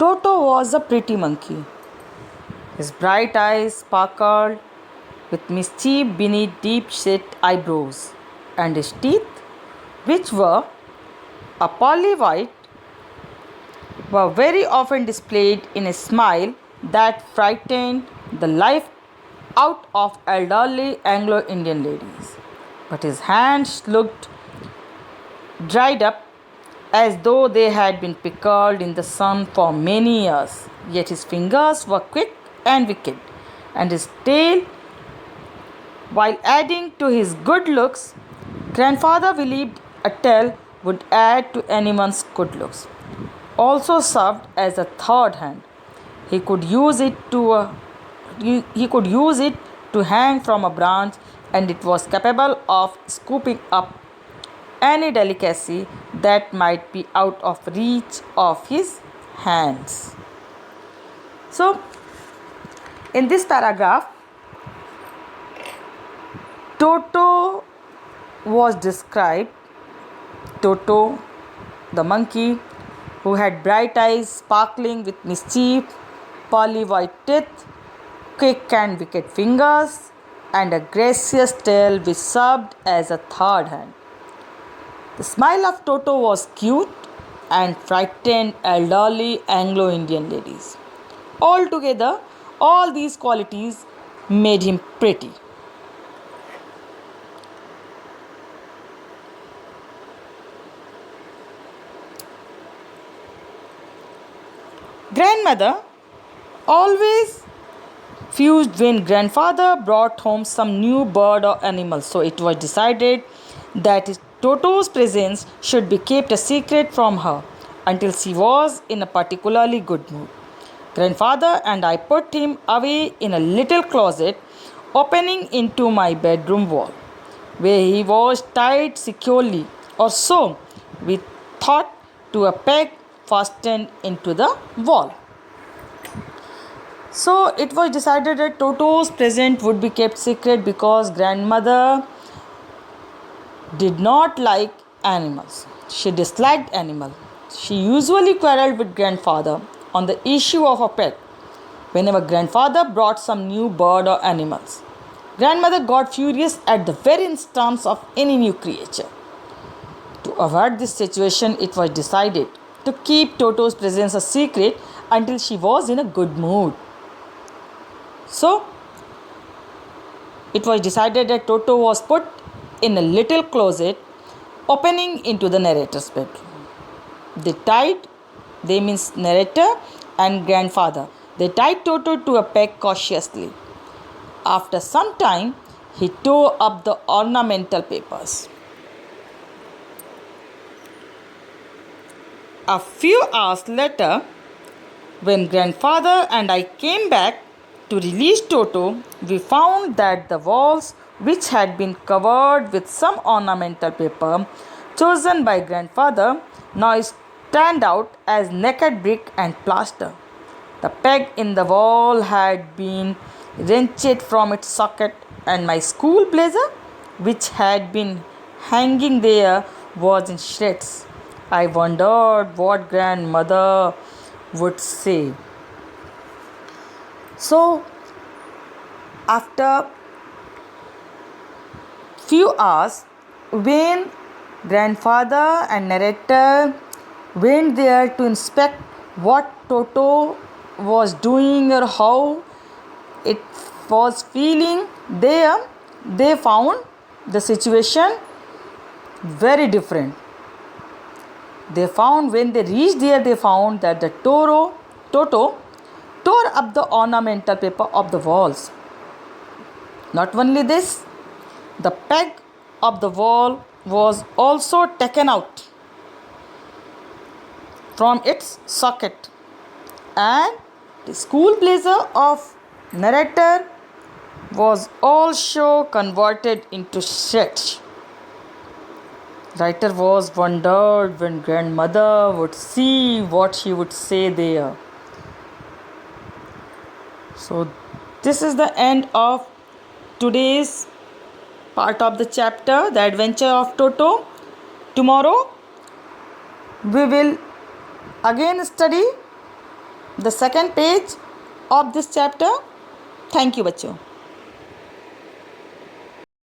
Toto was a pretty monkey. His bright eyes sparkled with mischief beneath deep-set eyebrows, and his teeth, which were a pearly white, were very often displayed in a smile that frightened the life out of elderly Anglo-Indian ladies. But his hands looked dried up as though they had been pickled in the sun for many years. Yet his fingers were quick and wicked, and his tail, while adding to his good looks, grandfather believed a tail would add to anyone's good looks. Also served as a third hand. He could use it to hang from a branch, and it was capable of scooping up any delicacy that might be out of reach of his hands. So, in this paragraph, Toto was described. Toto, the monkey, who had bright eyes sparkling with mischief, pearly white teeth, quick and wicked fingers, and a gracious tail which served as a third hand. The smile of Toto was cute and frightened elderly Anglo-Indian ladies. Altogether, all these qualities made him pretty. Grandmother always fused when grandfather brought home some new bird or animal, so it was decided that Toto's presence should be kept a secret from her until she was in a particularly good mood. Grandfather and I put him away in a little closet opening into my bedroom wall, where he was tied securely, or so we thought, to a peg fastened into the wall. So it was decided that Toto's present would be kept secret because grandmother did not like animals. She disliked animals. She usually quarreled with grandfather on the issue of a pet whenever grandfather brought some new bird or animals. Grandmother got furious at the very instance of any new creature. To avoid this situation, it was decided to keep Toto's presence a secret until she was in a good mood. So, it was decided that Toto was put in a little closet opening into the narrator's bedroom. They means narrator and grandfather. They tied Toto to a peg cautiously. After some time, he tore up the ornamental papers. A few hours later, when grandfather and I came back to release Toto, we found that the walls, which had been covered with some ornamental paper chosen by grandfather, now stand out as naked brick and plaster. The peg in the wall had been wrenched from its socket, and my school blazer, which had been hanging there, was in shreds. I wondered what grandmother would say. So, after few hours, when grandfather and narrator went there to inspect what Toto was doing or how it was feeling there, they found the situation very different. When they reached there, they found that the Toto tore up the ornamental paper of the walls. Not only this, the peg of the wall was also taken out from its socket, and the school blazer of narrator was also converted into shreds. Writer was wondered when grandmother would see what she would say there. So this is the end of today's part of the chapter, The Adventure of Toto. Tomorrow we will again study the second page of this chapter. Thank you, बच्चों.